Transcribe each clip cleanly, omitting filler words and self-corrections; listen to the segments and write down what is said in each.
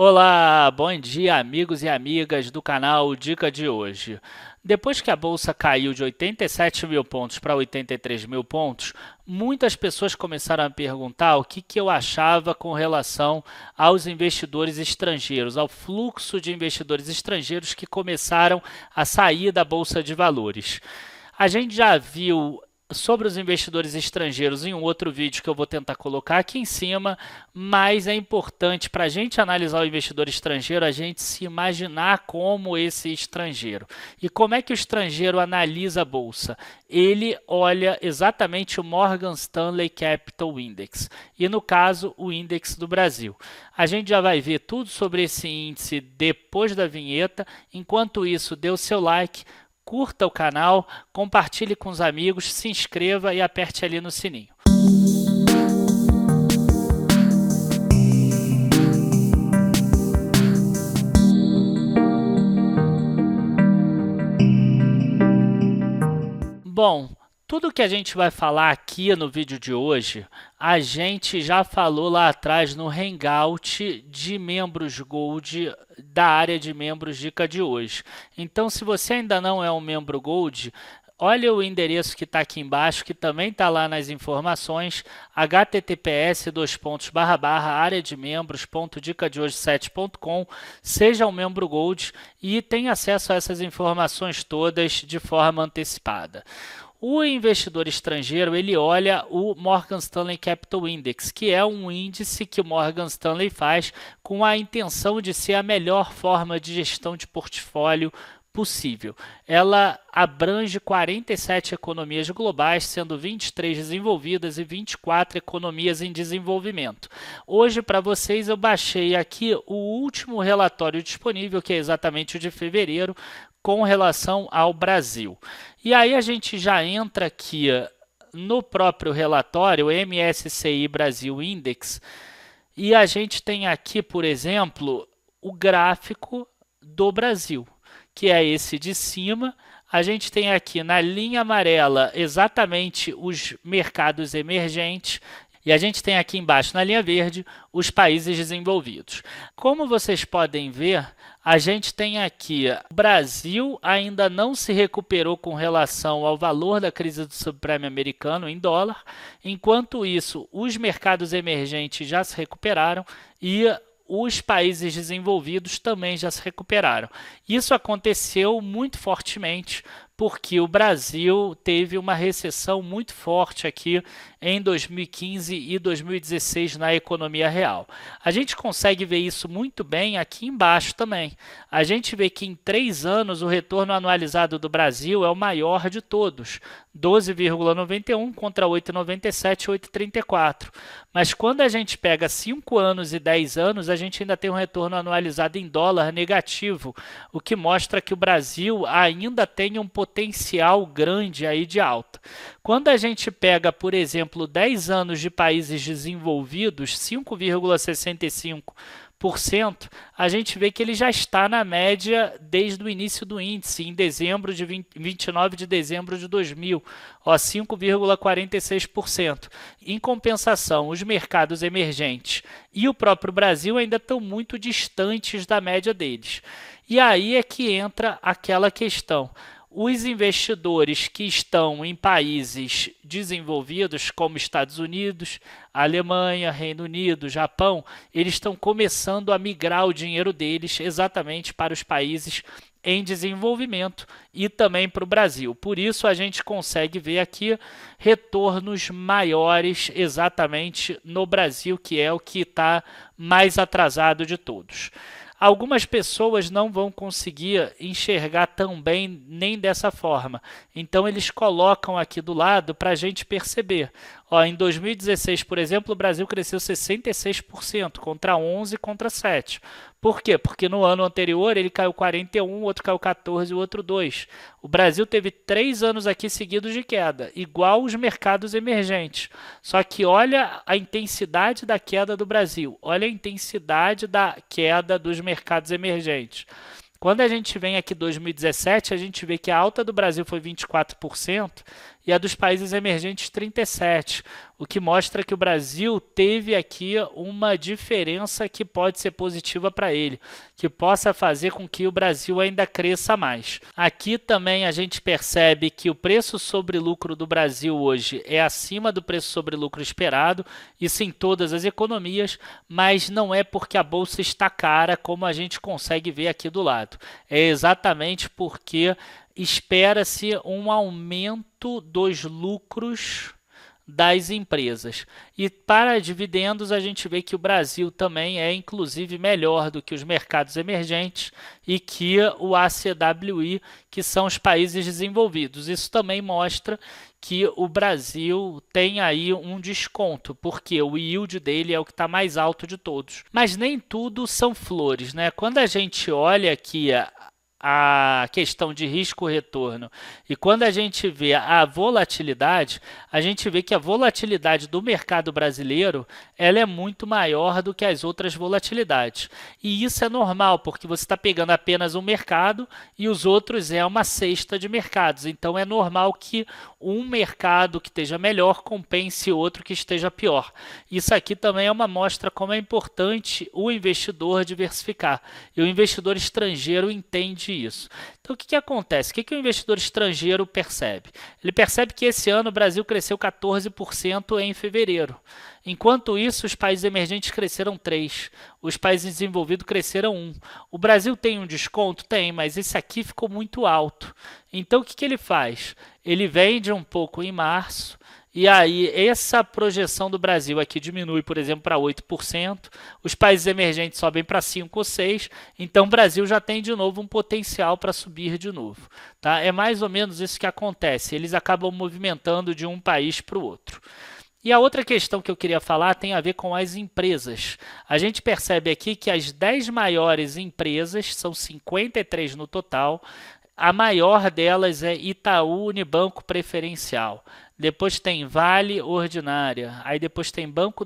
Olá, bom dia, amigos e amigas do canal Dica de hoje. Depois que a bolsa caiu de 87 mil pontos para 83 mil pontos, muitas pessoas começaram a perguntar o que eu achava com relação aos investidores estrangeiros, ao fluxo de investidores estrangeiros que começaram a sair da bolsa de valores. A gente já viu sobre os investidores estrangeiros em um outro vídeo que eu vou tentar colocar aqui em cima, mas é importante para a gente analisar o investidor estrangeiro, a gente se imaginar como esse estrangeiro. E como é que o estrangeiro analisa a bolsa? Ele olha exatamente o Morgan Stanley Capital Index, e no caso o índice do Brasil. A gente já vai ver tudo sobre esse índice depois da vinheta. Enquanto isso, dê o seu like, curta o canal, compartilhe com os amigos, se inscreva e aperte ali no sininho. Bom, tudo que a gente vai falar aqui no vídeo de hoje, a gente já falou lá atrás no Hangout de membros Gold da área de membros Dica de hoje. Então, se você ainda não é um membro Gold, olha o endereço que está aqui embaixo, que também está lá nas informações, https://área de membros.dicadehoje7.com, seja um membro Gold e tenha acesso a essas informações todas de forma antecipada. O investidor estrangeiro, ele olha o Morgan Stanley Capital Index, que é um índice que o Morgan Stanley faz com a intenção de ser a melhor forma de gestão de portfólio possível. Ela abrange 47 economias globais, sendo 23 desenvolvidas e 24 economias em desenvolvimento. Hoje, para vocês, eu baixei aqui o último relatório disponível, que é exatamente o de fevereiro, com relação ao Brasil. E aí a gente já entra aqui no próprio relatório, o MSCI Brasil Index, e a gente tem aqui, por exemplo, o gráfico do Brasil, que é esse de cima. A gente tem aqui na linha amarela exatamente os mercados emergentes, e a gente tem aqui embaixo, na linha verde, os países desenvolvidos. Como vocês podem ver, a gente tem aqui, o Brasil ainda não se recuperou com relação ao valor da crise do subprime americano em dólar. Enquanto isso, os mercados emergentes já se recuperaram e os países desenvolvidos também já se recuperaram. Isso aconteceu muito fortemente porque o Brasil teve uma recessão muito forte aqui em 2015 e 2016 na economia real. A gente consegue ver isso muito bem aqui embaixo também. A gente vê que em 3 anos o retorno anualizado do Brasil é o maior de todos, 12,91 contra 8,97 e 8,34. Mas quando a gente pega 5 anos e 10 anos, a gente ainda tem um retorno anualizado em dólar negativo, o que mostra que o Brasil ainda tem um potencial grande aí de alta. Quando a gente pega, por exemplo, 10 anos de países desenvolvidos, 5,65%, a gente vê que ele já está na média desde o início do índice, em dezembro de 29 de dezembro de 2000, 5,46%. Em compensação, os mercados emergentes e o próprio Brasil ainda estão muito distantes da média deles. E aí é que entra aquela questão. Os investidores que estão em países desenvolvidos, como Estados Unidos, Alemanha, Reino Unido, Japão, eles estão começando a migrar o dinheiro deles exatamente para os países em desenvolvimento e também para o Brasil. Por isso a gente consegue ver aqui retornos maiores exatamente no Brasil, que é o que está mais atrasado de todos. Algumas pessoas não vão conseguir enxergar tão bem nem dessa forma. Então eles colocam aqui do lado para a gente perceber. Em 2016, por exemplo, o Brasil cresceu 66% contra 11% contra 7%. Por quê? Porque no ano anterior ele caiu 41%, o outro caiu 14% e o outro 2%. O Brasil teve 3 anos aqui seguidos de queda, igual os mercados emergentes. Só que olha a intensidade da queda do Brasil, olha a intensidade da queda dos mercados emergentes. Quando a gente vem aqui em 2017, a gente vê que a alta do Brasil foi 24% e a dos países emergentes 37, o que mostra que o Brasil teve aqui uma diferença que pode ser positiva para ele, que possa fazer com que o Brasil ainda cresça mais. Aqui também a gente percebe que o preço sobre lucro do Brasil hoje é acima do preço sobre lucro esperado, isso em todas as economias, mas não é porque a bolsa está cara, como a gente consegue ver aqui do lado. É exatamente porque espera-se um aumento dos lucros das empresas. E para dividendos, a gente vê que o Brasil também é inclusive melhor do que os mercados emergentes e que o ACWI, que são os países desenvolvidos. Isso também mostra que o Brasil tem aí um desconto, porque o yield dele é o que está mais alto de todos. Mas nem tudo são flores, né? Quando a gente olha aqui a questão de risco-retorno e quando a gente vê a volatilidade, a gente vê que a volatilidade do mercado brasileiro ela é muito maior do que as outras volatilidades. E isso é normal, porque você está pegando apenas um mercado e os outros é uma cesta de mercados. Então é normal que um mercado que esteja melhor compense outro que esteja pior. Isso aqui também é uma amostra como é importante o investidor diversificar. E o investidor estrangeiro entende isso. Então o que acontece? O que o investidor estrangeiro percebe? Ele percebe que esse ano o Brasil cresceu 14% em fevereiro. Enquanto isso, os países emergentes cresceram 3%, os países desenvolvidos cresceram 1%. O Brasil tem um desconto? Tem, mas esse aqui ficou muito alto. Então o que ele faz? Ele vende um pouco em março, e aí essa projeção do Brasil aqui diminui, por exemplo, para 8%, os países emergentes sobem para 5% ou 6%, então o Brasil já tem de novo um potencial para subir de novo. Tá? É mais ou menos isso que acontece, eles acabam movimentando de um país para o outro. E a outra questão que eu queria falar tem a ver com as empresas. A gente percebe aqui que as 10 maiores empresas, são 53 no total, a maior delas é Itaú Unibanco Preferencial. Depois tem Vale Ordinária, aí depois tem Banco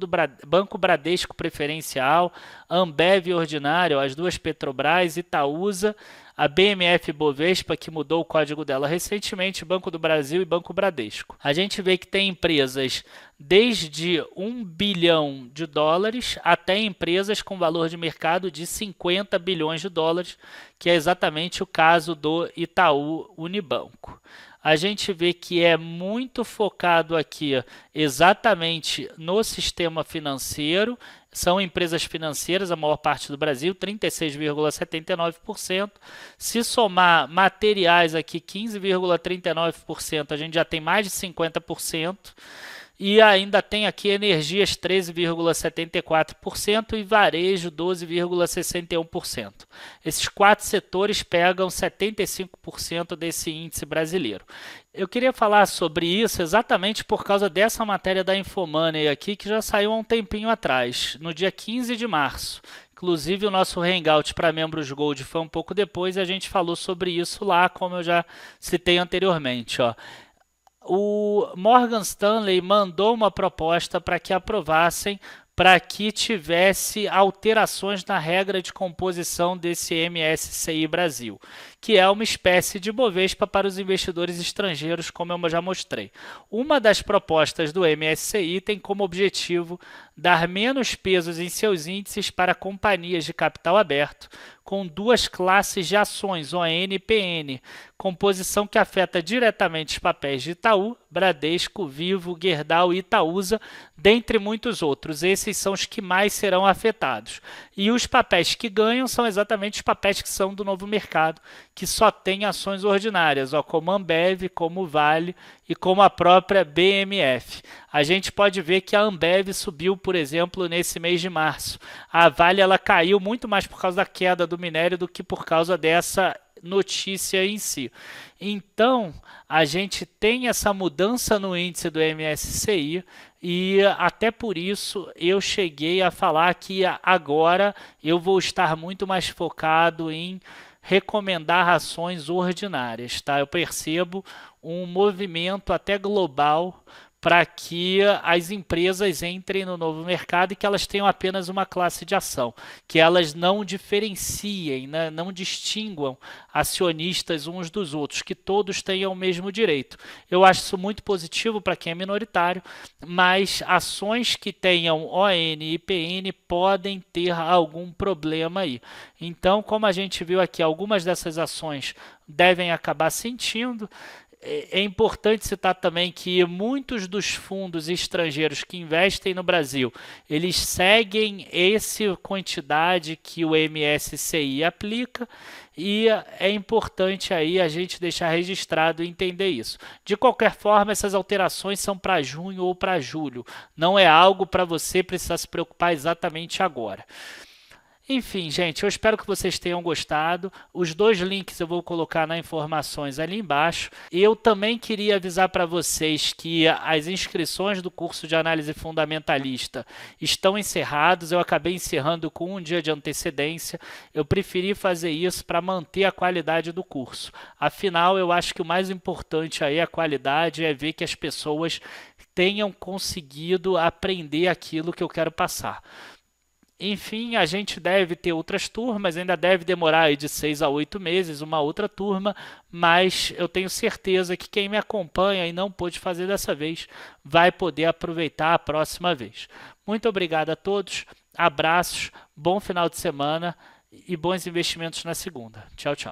Bradesco Preferencial, Ambev Ordinária, as duas Petrobras, Itaúsa, a BMF Bovespa, que mudou o código dela recentemente, Banco do Brasil e Banco Bradesco. A gente vê que tem empresas desde 1 bilhão de dólares até empresas com valor de mercado de 50 bilhões de dólares, que é exatamente o caso do Itaú Unibanco. A gente vê que é muito focado aqui exatamente no sistema financeiro, são empresas financeiras, a maior parte do Brasil, 36,79%. Se somar materiais aqui, 15,39%, a gente já tem mais de 50%. E ainda tem aqui energias 13,74% e varejo 12,61%. Esses 4 setores pegam 75% desse índice brasileiro. Eu queria falar sobre isso exatamente por causa dessa matéria da Infomoney aqui, que já saiu há um tempinho atrás, no dia 15 de março. Inclusive o nosso hangout para membros Gold foi um pouco depois e a gente falou sobre isso lá, como eu já citei anteriormente, ó. O Morgan Stanley mandou uma proposta para que aprovassem para que tivesse alterações na regra de composição desse MSCI Brasil, que é uma espécie de Bovespa para os investidores estrangeiros, como eu já mostrei. Uma das propostas do MSCI tem como objetivo dar menos pesos em seus índices para companhias de capital aberto, com 2 classes de ações, ON e PN, composição que afeta diretamente os papéis de Itaú, Bradesco, Vivo, Gerdau e Itaúsa, dentre muitos outros. Esses são os que mais serão afetados. E os papéis que ganham são exatamente os papéis que são do novo mercado, que só tem ações ordinárias, ó, como Ambev, como Vale e como a própria BMF. A gente pode ver que a Ambev subiu, por exemplo, nesse mês de março. A Vale ela caiu muito mais por causa da queda do minério do que por causa dessa notícia em si. Então, a gente tem essa mudança no índice do MSCI e até por isso eu cheguei a falar que agora eu vou estar muito mais focado em recomendar ações ordinárias, tá? Eu percebo um movimento até global para que as empresas entrem no novo mercado e que elas tenham apenas uma classe de ação, que elas não diferenciem, né, não distinguam acionistas uns dos outros, que todos tenham o mesmo direito. Eu acho isso muito positivo para quem é minoritário, mas ações que tenham ON e PN podem ter algum problema aí. Então, como a gente viu aqui, algumas dessas ações devem acabar sentindo. É importante citar também que muitos dos fundos estrangeiros que investem no Brasil, eles seguem essa quantidade que o MSCI aplica, e é importante aí a gente deixar registrado e entender isso. De qualquer forma, essas alterações são para junho ou para julho, não é algo para você precisar se preocupar exatamente agora. Enfim, gente, eu espero que vocês tenham gostado. Os dois links eu vou colocar nas informações ali embaixo. Eu também queria avisar para vocês que as inscrições do curso de análise fundamentalista estão encerradas. Eu acabei encerrando com um dia de antecedência. Eu preferi fazer isso para manter a qualidade do curso. Afinal, eu acho que o mais importante aí, a qualidade, é ver que as pessoas tenham conseguido aprender aquilo que eu quero passar. Enfim, a gente deve ter outras turmas, ainda deve demorar aí de 6 a 8 meses, uma outra turma, mas eu tenho certeza que quem me acompanha e não pôde fazer dessa vez, vai poder aproveitar a próxima vez. Muito obrigado a todos, abraços, bom final de semana e bons investimentos na segunda. Tchau, tchau.